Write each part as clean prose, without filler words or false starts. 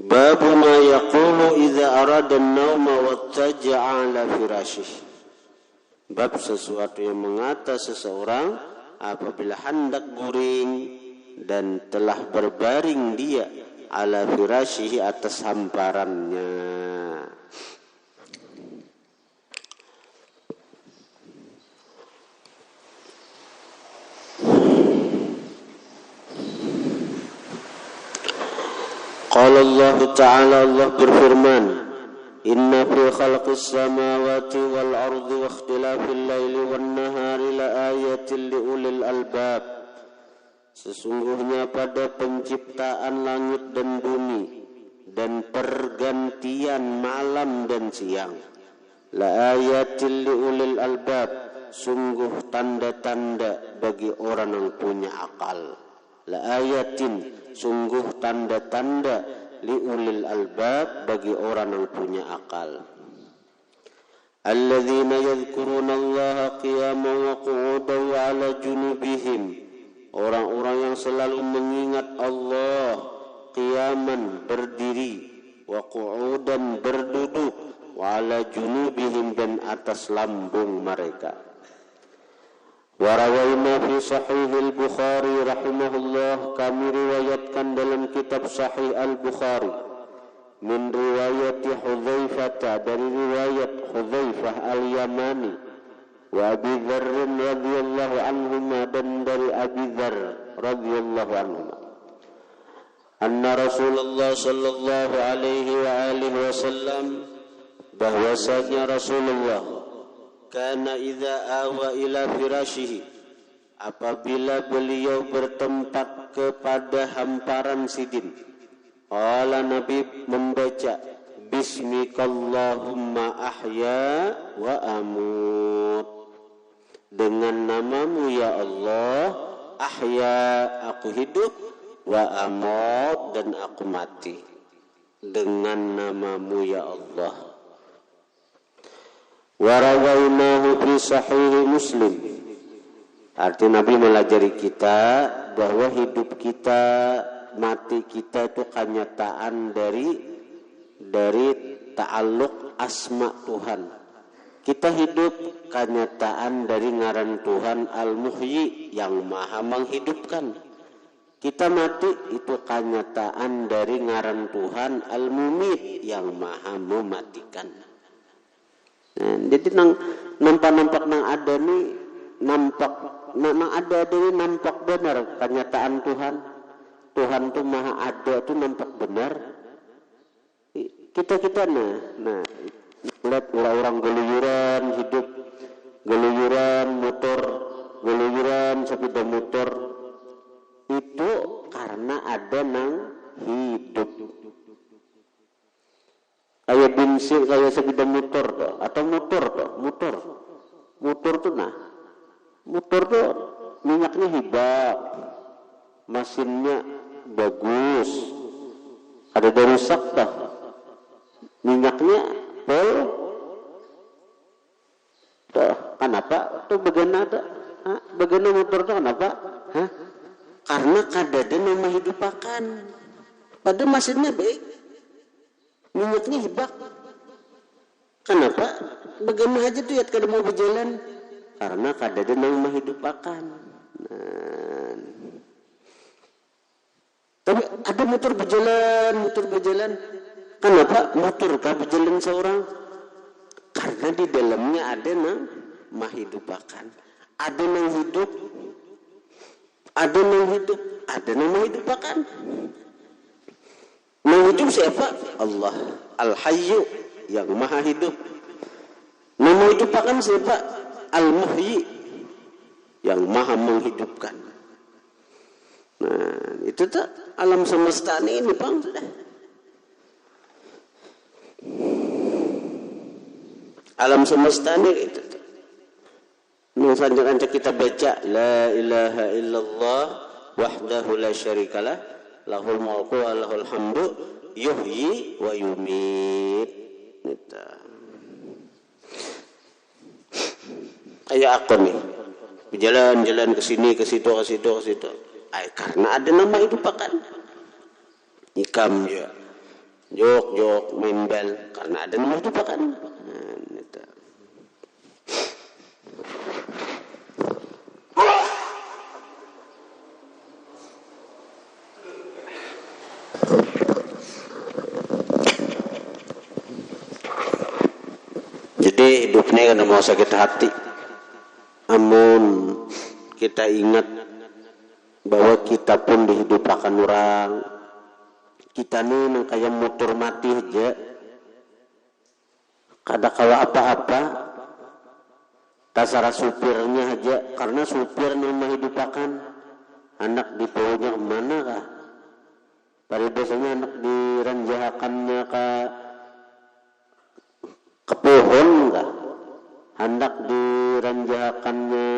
Babu ma yaqulu idza arada an-nauma wattaja'a ala firasyih. Bab sesuatu yang mengata seseorang apabila hendak guring dan telah berbaring dia ala firasyih atas hamparannya. Qala Allah Ta'ala, Allah berfirman, Inna fi khalqis samawati wal ardi wa ikhtilafil laili wan nahari la ayatin li ulil albab. Sesungguhnya pada penciptaan langit dan bumi dan pergantian malam dan siang, la ayatin li ulil albab, sungguh tanda-tanda bagi orang yang punya akal. La ayatin, sungguh tanda-tanda li ulil albab, bagi orang yang punya akal. Alladzina yadhkuruna Allaha qiyaman wa qu'udan wa 'ala junubihim, orang-orang yang selalu mengingat Allah qiyaman, berdiri, wa qu'udan, berduduk, wa 'ala junubihim, dan atas lambung mereka. Warawayna fi sahih al-Bukhari rahimahullah, kami riwayatkan dalam kitab sahih al-Bukhari, min riwayati Hudzaifah, dari riwayat Hudzaifah al-Yamani, wa Abi Dzar radhiyallahu anhuma, dan dari Abi Dzar radhiyallahu anhuma, anna Rasulullah sallallahu alaihi wa alihi wasallam, bahwasanya Rasulullah kana idza awa ila firasyihi, apabila beliau bertempat kepada hamparan sidin, qala, Nabi membaca, Bismikallahumma ahya wa amut, dengan namamu ya Allah, ahya, aku hidup, wa amut, dan aku mati, dengan namamu ya Allah. Warawainahu fi sahih Muslim, artinya Nabi melajari kita bahwa hidup kita, mati kita itu kenyataan dari ta'alluq asma Tuhan. Kita hidup kenyataan dari ngaran Tuhan Al-Muhyi, yang maha menghidupkan. Kita mati itu kenyataan dari ngaran Tuhan Al-Mumit, yang maha mematikan. Nah, jadi nampak nang ada nih, nampak benar kenyataan Tuhan. Tuhan tuh maha ada tuh nampak benar. Kita nah lihat orang geluyuran hidup, geluyuran motor, geluyuran sepeda motor, itu karena ada nang hidup. Kayak bensin, kayak sepeda motor toh, atau motor tuh, nah motor tuh minyaknya hebat, mesinnya bagus, ada rusak dah, minyaknya full, tuh kenapa? Tuh bagaimana? Bagaimana motor tuh kenapa? Karena kadada nama hidupakan, pada mesinnya baik, minyaknya hebat. Kenapa? Bagaimana aja tuh ya kada mau berjalan? Karena kadada nama hidupakan. Nah, tapi ada motor berjalan. Kenapa motor kah berjalan seorang? Karena di dalamnya ada nama hidupakan. Ada yang hidup, ada nama hidupakan. Menghidup siapa? Allah Al-Hayyu, yang maha hidup. Nama hidupakan siapa? Al-Muhyi, yang maha menghidupkan. Nah, itu tak alam semesta ini Bang, sudah. Alam semesta ini itu. Misalnya kita baca la ilaha illallah wahdahu la syarikalah, lahul mulku wa lahul hamdu yuhyi wa yumit. Kayak aku nih, berjalan-jalan ke sini, ke situ. Karena ada nama hidupakan. Ikam ya. jok main bel karena ada nomor hidupakan. Jadi hidupnya kan mau sakit hati. Amun kita ingat bahwa kita pun dihidupakan orang. Kita nih nang kayak motor mati aja. Kada kawa apa-apa. Tasara supirnya aja. Karena supir yang menghidupakan. Anak di pohonnya kemana kah? Pada biasanya anak diranjahakannya ke pohon kah? Hendak diranjahakannya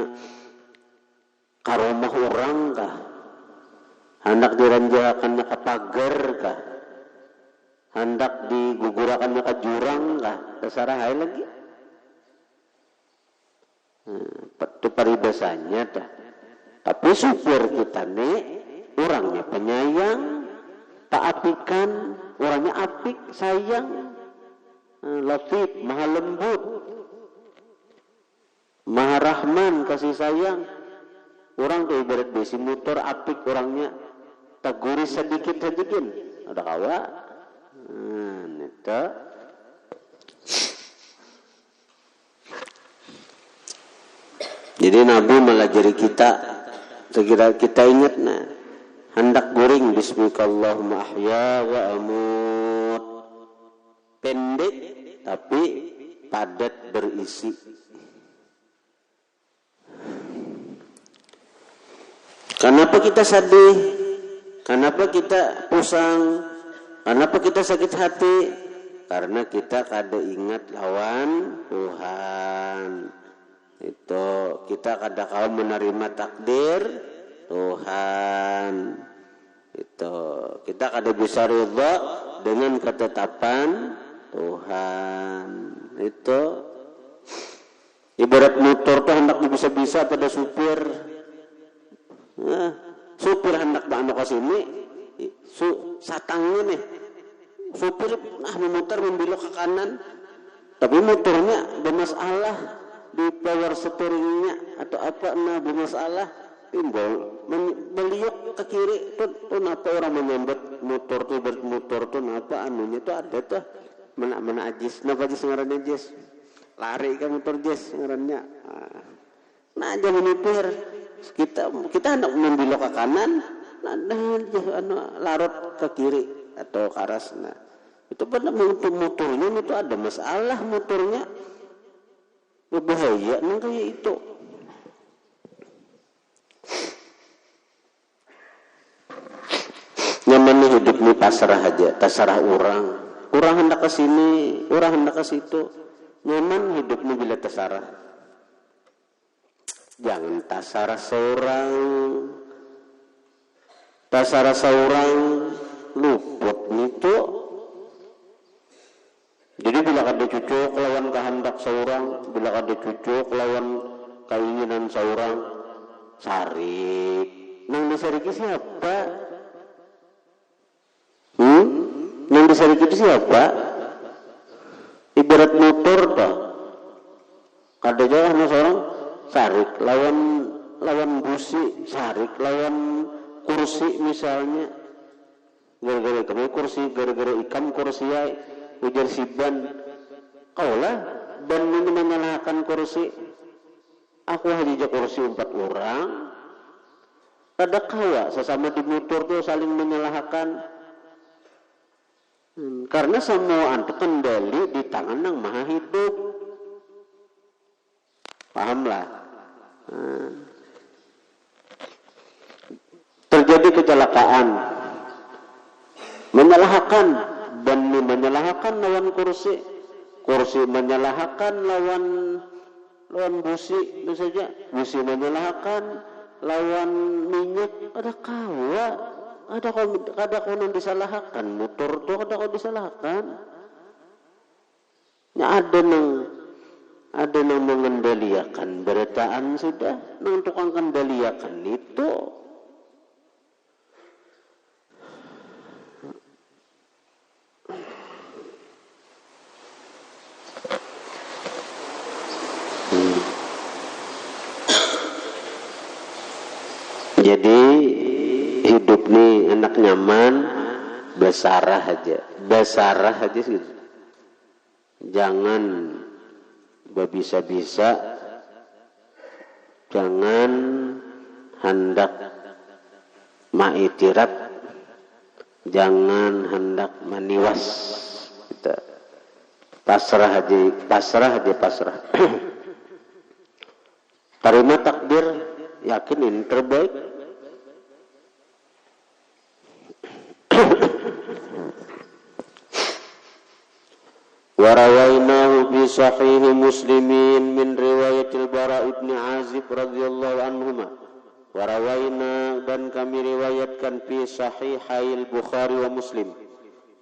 ke rumah orang kah? Hendak diranjahakannya ke pagar kah? Hendak digugurakannya ke jurang kah? Terserah hai lagi. Itu paribasanya dah. Tapi supir kita nih orangnya penyayang, taapikan, orangnya apik, sayang, latif, maha lembut, maha rahman, kasih sayang. Orang tuh ibarat besi motor apik orangnya, tak gurih sedikit saja kan, ada kawa. Itu. Jadi Nabi melajari kita, sekira kita ingat nah, hendak guring bismikallahumma ahya wa amut. Pendek tapi padat berisi. Kenapa kita sedih? Kenapa kita pusang? Kenapa kita sakit hati? Karena kita kada ingat lawan Tuhan. Itu kita kada kau menerima takdir Tuhan. Itu kita kada bisa ridha dengan ketetapan Tuhan. Itu ibarat motor tuh hendak bisa-bisa pada supir. Nah, supir hendak anu ke sini, satangnya nih. Supir memutar membelok ke kanan, tapi motornya bermasalah di power steeringnya atau apa bermasalah, timbul beliok ke kiri tuh napa orang menyambut motor tuh napa anunya tuh ada tuh mana ajis, napa ajis ngarannya ajis, lari kan motor ajis ngarannya. Nah aja menipir kita hendak membelok ke kanan, larut ke kiri atau ke aras. Nah itu benar untuk motornya itu ada masalah motornya, berbahaya nang kayak itu. Nyaman hidup ni pasrah aja, terserah orang. Orang hendak ke sini, orang hendak ke situ. Nyaman hidup ni bila terserah. Jangan tasarah seorang luput itu. Jadi bila kada cocok lawan kehendak seorang, bila kada cocok lawan keinginan seorang, sarik. Nang disariki siapa? Nang disariki itu siapa? Ibarat motor dah. Kada jauh seorang sarik lawan busi, sarik lawan kursi misalnya. Gara-gara kami kursi, gara-gara ikam kursi ya ujar si ban. Kaulah ban ini menyalahkan kursi. Aku hanya kursi 4 orang. Kada kawa sesama di motor tuh saling menyalahkan. Karena semua itu kendali di tangan yang maha hidup. Pahamlah. Terjadi kecelakaan, menyalahkan dan menyalahkan lawan kursi menyalahkan lawan busi, itu saja. Busi menyalahkan lawan minyak, ada kawa, ada konon disalahkan, motor tuh ada kau disalahkan. Ya ada yang mengendalikan beritaan sudah, nang tukang kendaliakan itu. Jadi hidup nih enak nyaman, besarah aja gitu. Jangan bisa-bisa, jangan hendak ma'itirat, jangan hendak maniwas. Kita pasrah aja. Terima takdir, yakin ini terbaik. Warawainahu bi sahih muslimin min riwayatil Bara ibn Azib radhiyallahu anhuma. Warawaina, dan kami riwayatkan fi sahihil Bukhari wa Muslim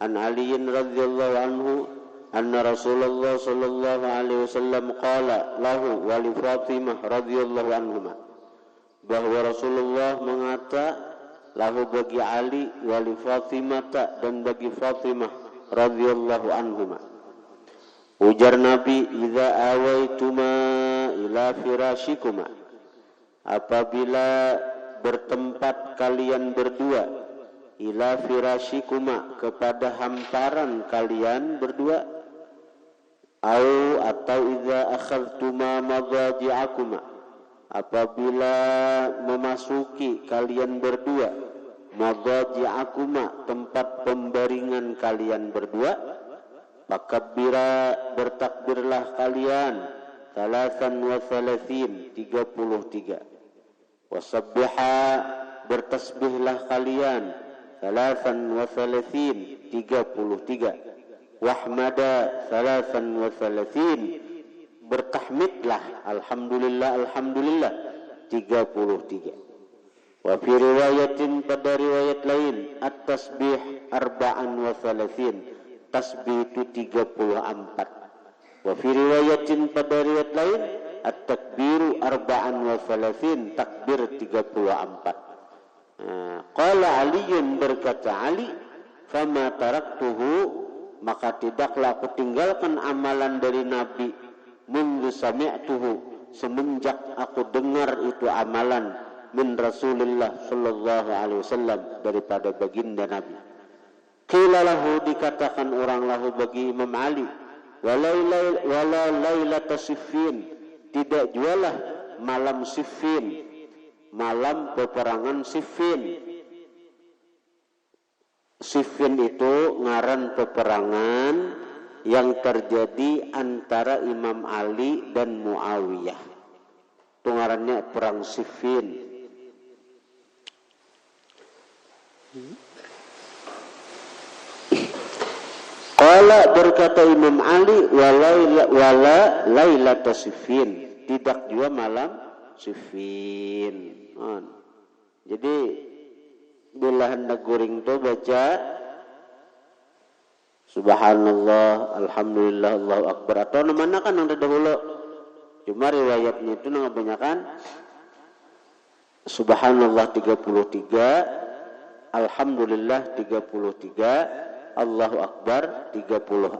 an Ali radhiyallahu anhu anna Rasulullah sallallahu alaihi wasallam qala lahu wa li Fatimah radhiyallahu anhuma, bahwa Rasulullah mengata lahu bagi Ali wa li Fatimah, dan bagi Fatimah radhiyallahu anhuma. Ujar Nabi, idza awaituma ila firashikuma, apabila bertempat kalian berdua, ila firashikuma, kepada hamparan kalian berdua, atau idza akhadtuma madaji'akuma, apabila memasuki kalian berdua, madaji'akuma, tempat pembaringan kalian berdua, fakabbira, bertakbirlah kalian, 33, 33. Wasabbiha, bertasbihlah kalian, 33, 33. Wahmada, 33, bertahmidlah, alhamdulillah, 33. Wa fi riwayatin, pada riwayat lain, at-tasbih 34, tasbih itu 34. Wa fi riwayatin, pada riwayat lain, at-takbiru 34, takbir 34. Qala Aliyun, berkata Ali, fama taraktuhu, maka tidaklah aku tinggalkan amalan dari Nabi, mundu sami'tuhu, semenjak aku dengar itu amalan, min Rasulillah sallallahu alaihi wasallam, daripada baginda Nabi. Qila lahu, dikatakan orang lahu bagi Imam Ali, wala lailata Siffin, tidak jualah malam Siffin, malam peperangan Siffin. Siffin itu ngaran peperangan yang terjadi antara Imam Ali dan Muawiyah. Itu ngarannya perang Siffin. Qala, berkata Imam Ali, wala lailata Siffin, tidak juga malam Siffin. Jadi bila hendak guring tu baca subhanallah, alhamdulillah, Allahu akbar, atau mana kan yang dahulu. Cuma riwayatnya itu kebanyakan subhanallah 33, alhamdulillah 33, Allahu Akbar 34.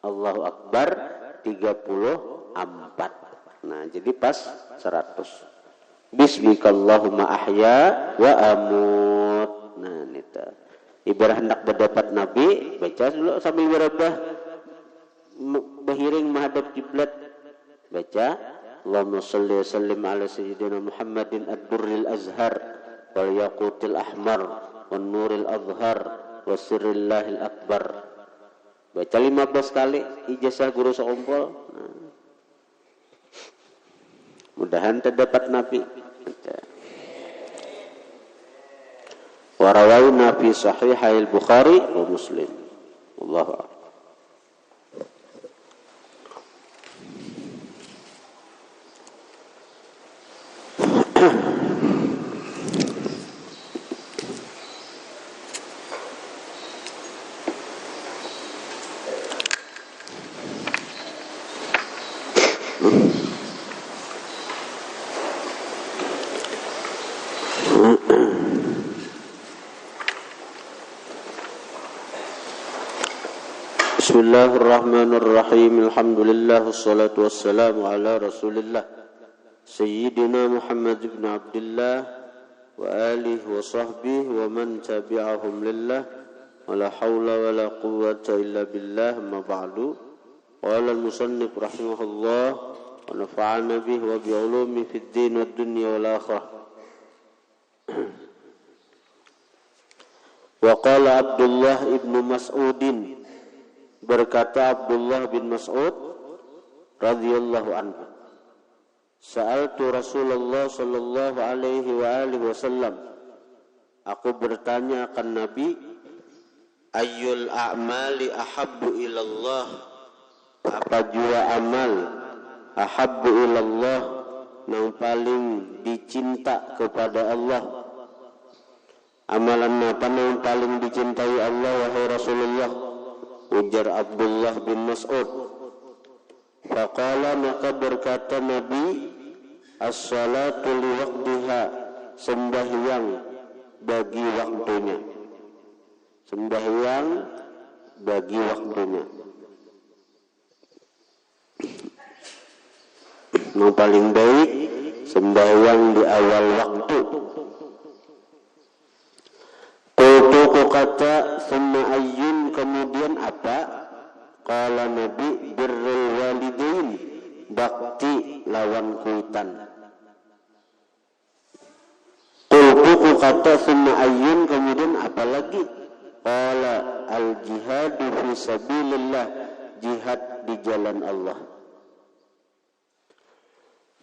Allahu Akbar 34. Nah, jadi pas 100. Bismikallahumma ahya wa amut. Nah, nita. Ibarat hendak berdapat Nabi, baca dulu sambil berabah, berhiring menghadap kiblat. Baca Allahumma shalli wa sallim ala sayyidina Muhammadin ad-durril azhar wal yaqutil ahmar wan nuril azhar wasirillahil akbar. Baca 15 kali, ijazah guru seumpul. Mudahan terdapat Nabi. Warawayna fi sahihil Bukhari wa Muslim. Allahu a'lam. Bismillahirrahmanirrahim. Alhamdulillah wassalatu wassalamu ala Rasulillah Sayyidina Muhammad ibn Abdullah wa alihi wa sahbihi wa man tabi'ahum lillah wa la hawla wa la quwwata illa billah. Ma ba'du. Qala al-musannif rahimahullah wa nafa'ana bihi wa bi ulumi fid din wad dunya wal akhirah. Wa qala Abdullah ibn Mas'udin, berkata Abdullah bin Mas'ud radhiyallahu anhu, sa'altu Rasulullah sallallahu alaihi wa alihi wasallam, aku bertanya akan Nabi, ayyul a'mali ahabbu ilallah, apa jua amal ahabbu ilallah yang paling dicinta kepada Allah. Amalan apa yang paling dicintai Allah wahai Rasulullah? Ujar Abdullah bin Mas'ud. Faqala, maka berkata Nabi, as-salatu li waqtiha, sembahyang bagi waktunya. Sembahyang bagi waktunya. Yang paling baik sembahyang di awal waktu. Qultu, kata summa ayyun, kemudian apa? Qala Nabi, birrul walidain, bakti lawan kuitan. Qultu, kata summa ayyun, kemudian apa lagi? Qala al jihadu fi sabilillah, jihad di jalan Allah.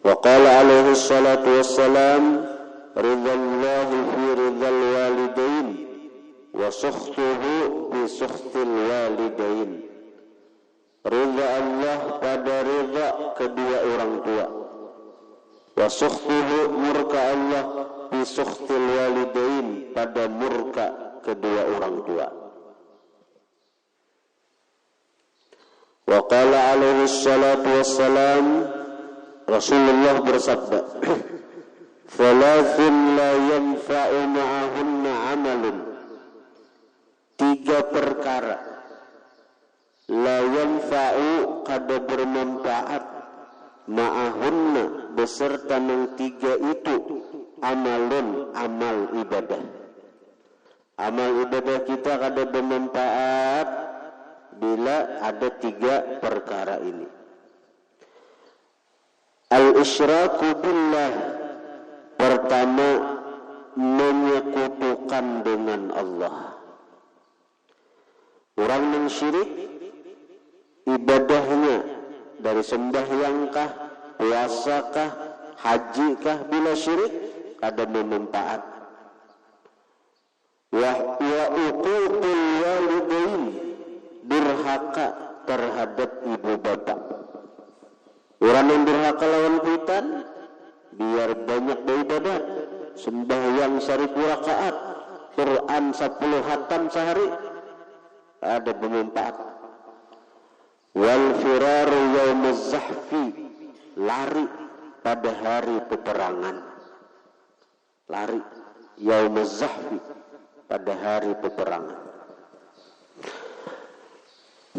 Wa qala alaihi salatu wassalam, ridhallahi fi ridhal walidain wa sukhtuhu bi sukhtil walidain. Ridha Allah pada ridha kedua orang tua. Wa sukhtuhu, murka Allah, bi sukhtil walidain, pada murka kedua orang tua. Wa qala alaihi salatu wassalam, Rasulullah bersabda, thalathun la yanfa'u ma'ahunna amalun, tiga perkara la yanfa'u, kada bermanfaat, ma'ahunna, beserta yang tiga itu, amalun, amal ibadah. Amal ibadah kita kada bermanfaat bila ada tiga perkara ini. Al-isyraku billah, pertama menyekutukan dengan Allah. Orang yang syirik ibadahnya dari sembahyangkah, puasakah, hajikah, bila syirik ada bermanfaat. Wa uququl walidain, durhaka terhadap ibu bapak. Orang yang durhaka lawan kuitan, biar banyak beribadah, sembahyang 1000 rakaat, Quran 10 khatam sehari, ada bermanfaat. Wal firaru yaumaz zahfi, lari pada hari peperangan. Lari yaumaz zahfi, pada hari peperangan.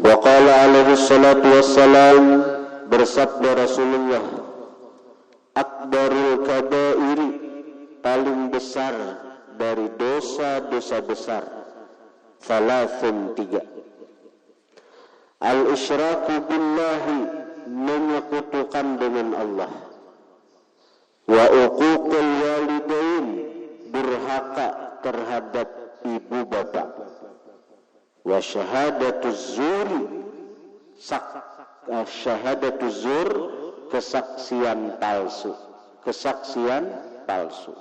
Wa qala alaihi salatu wassalam, bersabda Rasulullah, akbarul kabairi, paling besar dari dosa-dosa besar, thalathun, tiga. Al-isyraku billahi, menyekutukan dengan Allah. Wa uququl walidain, durhaka terhadap ibu bapak. Wa syahadatuz zuri, syahadatuz zur, kesaksian palsu. Kesaksian palsu.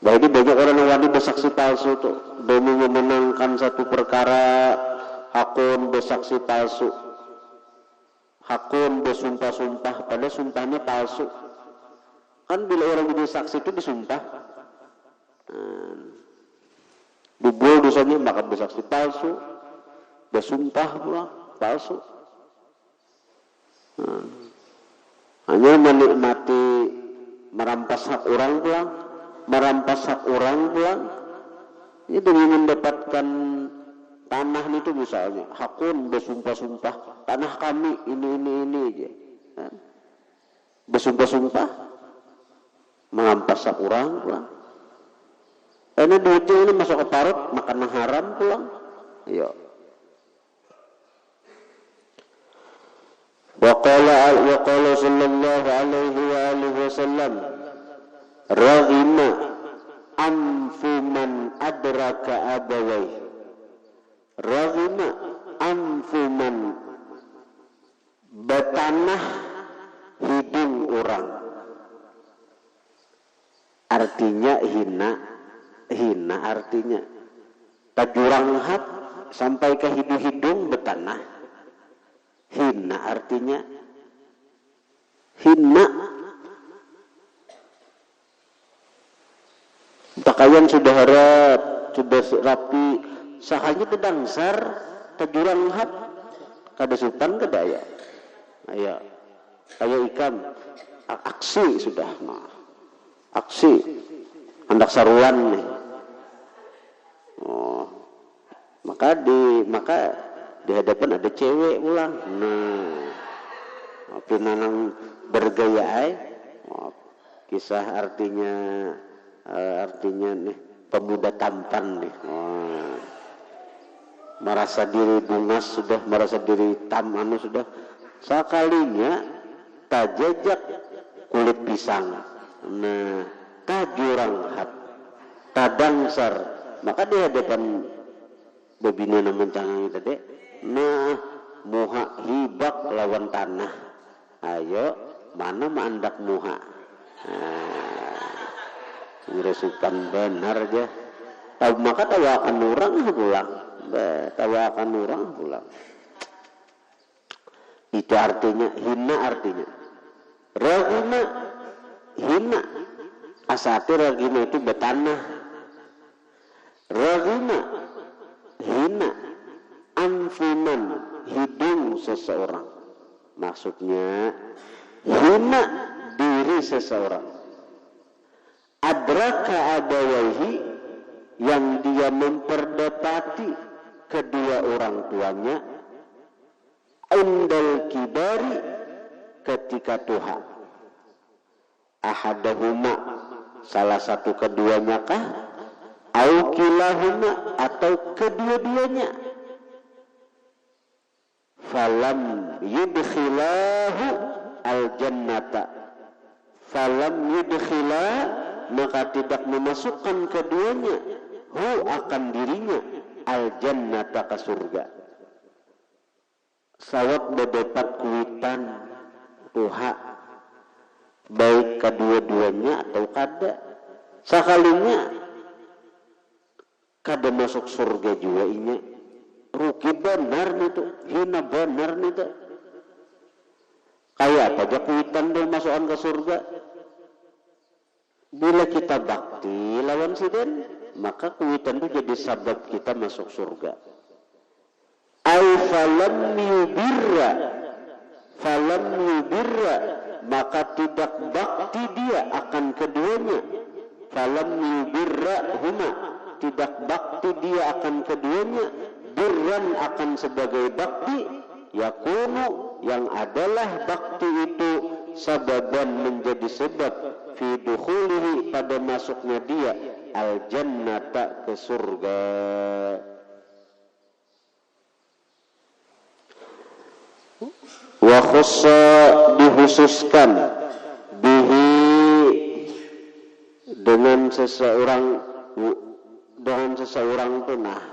Jadi banyak orang yang wani bersaksi palsu tuh, demi memenangkan satu perkara, hakun bersaksi palsu, hakun bersumpah-sumpah, pada sumpahnya palsu. Kan bila orang jadi saksi itu disumpah, dibul dosanya, maka bersaksi palsu, bersumpah pula palsu. Hanya menikmati merampas hak orang pulang, merampas hak orang pulang, ini demi mendapatkan tanah itu misalnya, hakun bersumpah-sumpah, tanah kami ini aja, bersumpah-sumpah, mengampas sakurang pulang. Karena duitnya ini masuk ke parut, makan yang haram pulang. Iya. Wa qala sallallahu alaihi wa alihi wasallam raghima anfu man adraka abawai. Raghima anfu man, betanah hidung orang. Artinya hina artinya tajurang hat sampai ke hidung betanah. Hina artinya hina. Pakaian sudah harap, sudah rapi, sakanya kedangsar tajurang hat kada supan kedaya. Ayo ikan aksi sudah nah. Aksi hendak saruan nih. Oh, maka di hadapan ada cewek ulang. Nah, pinanang bergaya kisah artinya nih pemuda tampan nih. Oh, merasa diri bungas sudah, merasa diri tamanu sudah. Sekalinya tajajak kulit pisang. Nah, tajurang hat, tadangsar. Maka di hadapan bebina namun cangang tadi, nah muha hibak lawan tanah. Ayo, mana mandak muha? Ngeresukan benar aja. Maka tawakan orang pulang. Tawakan orang pulang. Itu artinya hina artinya. Raghima hina. Asati raghima itu betanah. Raghima hina anfuman hidung seseorang. Maksudnya hina diri seseorang. Adraka abawaihi, yang dia memperdapati kedua orang tuanya indal kibari, ketika tuha. Ahadahuma, salah satu keduanya kah? Au kilahuma, atau kedua-duanya. Falam yudkhilahu al-jannata. Falam yudkhilah, maka tidak memasukkan keduanya hu akan dirinya al-jannata, ke surga. Sawat berdapat kuitan tuha, baik kedua-duanya atau kada. Sekalinya kada masuk surga juga inya. Rugi benar nih tuh, hina benar nih tuh. Kayak apa aja kuitan dia masukan ke surga. Bila kita bakti lawan siden, maka kuitan itu jadi sabab kita masuk surga. Falam yubirra, maka tidak bakti dia akan keduanya. Falam yubirra huma, tidak bakti dia akan keduanya. Birran, akan sebagai bakti. Yakunu, yang adalah bakti itu sababan, menjadi sebab fi dukhulihi, pada masuknya dia al-jannata, ke surga. Wa khussa, dikhususkan bihi, dengan seseorang itu nah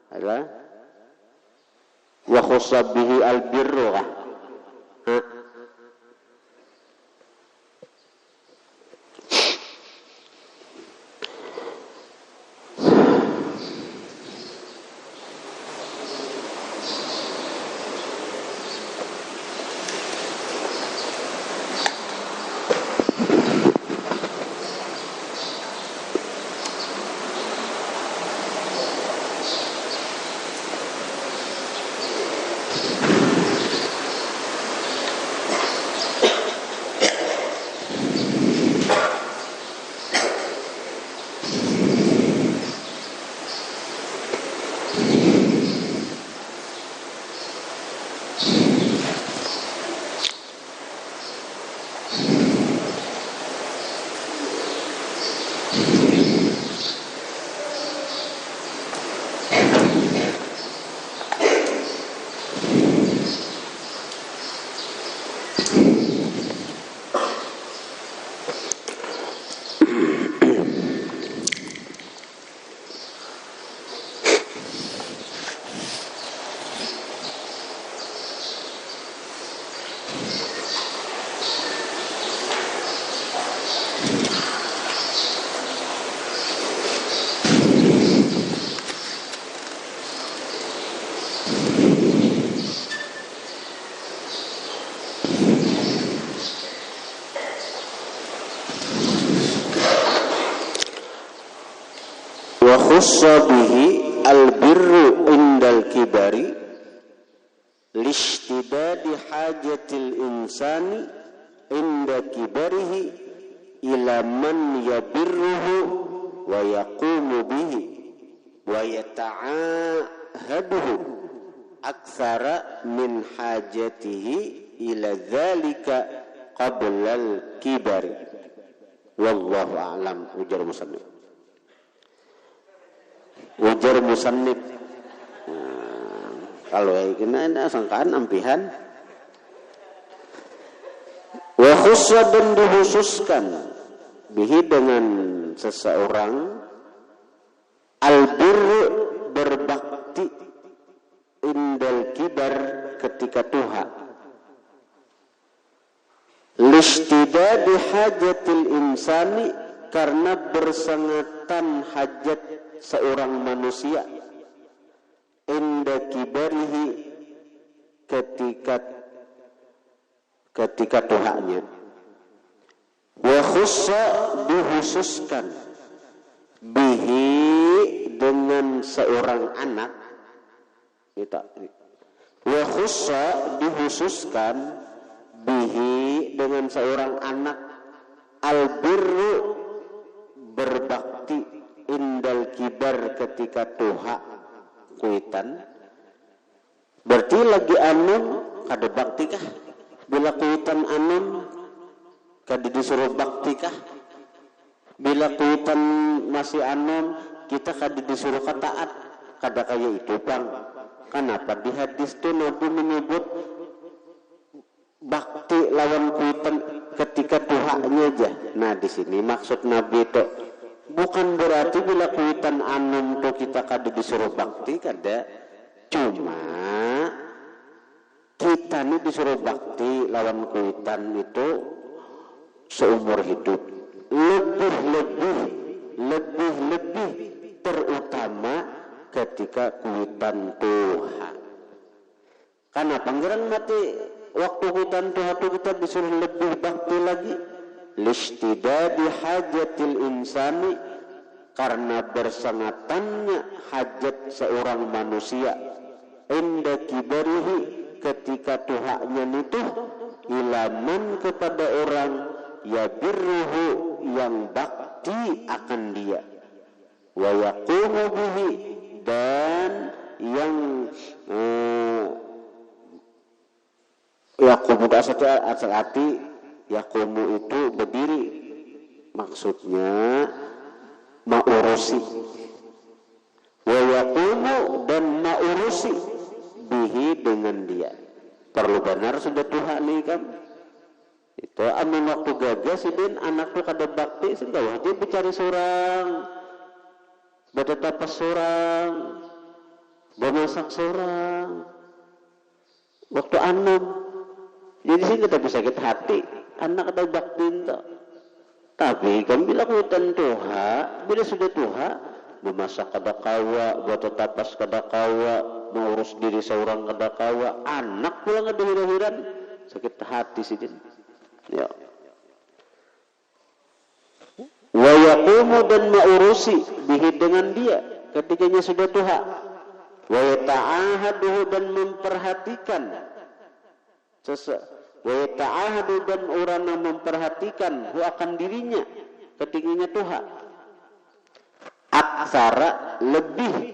adalah wa khussa bihi al-birru kah? khussa bihi al-birru indal kibari lishtidadi hajatil insani inda kibarihi ila man yabirruhu wa yaqumu bihi wa yata'ahaduhu aktsara min hajatihi ila dzalika qabla al-kibari. Wallahu a'lam. Ujar musannif. Kalau ini sangkaan ampihan. Wa khussa, dan dikhususkan bihi dengan seseorang al-birru, berbakti indal kibar, ketika tuha, lishtidadi hajatil insani, karena bersengatan hajat seorang manusia, inda kibarihi, ketika tuhanya. Wa khussa, dikhususkan bihi, dengan seorang anak. Wa khussa, dikhususkan bihi, dengan seorang anak, al-birru, berbakti indal kibar, ketika tuha kuitan. Berarti lagi anun kada bakti kah? Bila kuitan anun kada disuruh bakti kah? Bila kuitan masih anun kita kada disuruh taat? Kada kaya itu bang. Kenapa di hadis itu Nabi menyebut bakti lawan kuitan ketika tuhanya aja. Nah di sini maksud Nabi itu bukan berarti bila kuitan anum tuh kita kada disuruh bakti, kada. Cuma kita nih disuruh bakti lawan kuitan itu seumur hidup. Lebih terutama ketika kuitan tuha. Karena panggilan mati waktu kuitan tuha itu kita disuruh lebih bakti lagi. Lishtidadi hajatil insani, karena bersangatannya hajat seorang manusia, inda kibarihi, ketika tuhanya itu, ilaman, kepada orang, yabirruhu, yang bakti akan dia, wa yaqumu bihi, dan yang yaqumu asal hati. Yaqumu itu berdiri, maksudnya maurusi. Wa yaqumu, dan maurusi bihi, dengan dia. Perlu benar sudah Tuhan nih kan. Itu amin waktu gagas sidin anak tu kada bakti sudah wajib dicari seorang, bertetapas seorang, bermasak seorang. Waktu anum, jadi sih kita bisa sakit hati. Anak kada bakti itu. Tapi kan bila kuitan tuha, bila sudah tuha, memasak kada kawa, buat tapas kada kawa, mengurus diri seorang kada kawa, anak pula kada hira-hiran, sakit hati sih. Ya. Wa yaqumu, dan maurusi bihi, dengan dia ketikanya sudah tuha. Wa yata'ahaduhu, dan memperhatikan wa yata'ahadu, dan orang yang memperhatikan akan dirinya ketikanya tuha, aksara, lebih,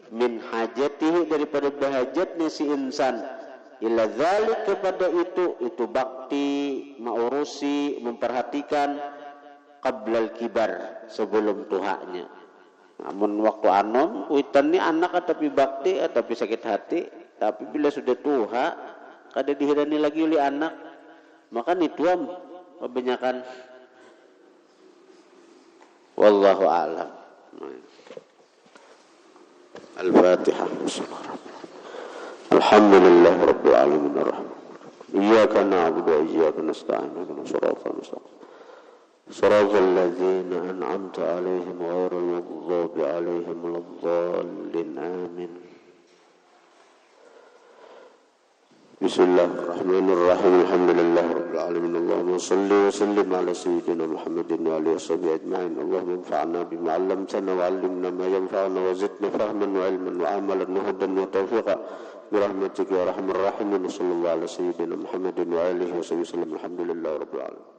min hajatihi, daripada bahajatnya si insan, ila dzalik, kepada itu bakti, maurusi, memperhatikan, qablal kibar, sebelum tuhanya. Namun waktu anom kuitan ni anak tapi bakti tapi sakit hati, tapi bila sudah tuha kada dihirani lagi oleh anak, maka nituam kebanyakan. Wallahu a'lam. Al-Fatihah. Alhamdulillah rabbil alamin arrahman. Iyyaka na'budu wa iyyaka nasta'in. Ihdinas siratal mustaqim. Siratal ladzina an'amta 'alaihim ghairil maghdubi 'alaihim waladdallin. Amin. Bismillahirrahmanirrahim. Alhamdulillahirabbil alamin. Allahumma shalli wa sallim ala sayyidina Muhammadin wa alihi washabbihi ajma'in. Allahumma anfa'na bima 'allamtana wa 'allimna ma yanfa'una wa zidna fahman wa 'ilman wa 'amalan wa hudan wa tawfiqan bi rahmatika ya arhamar rahimin. Sallallahu ala sayyidina Muhammadin wa alihi washabbihi wasallam. Alhamdulillahirabbil alamin.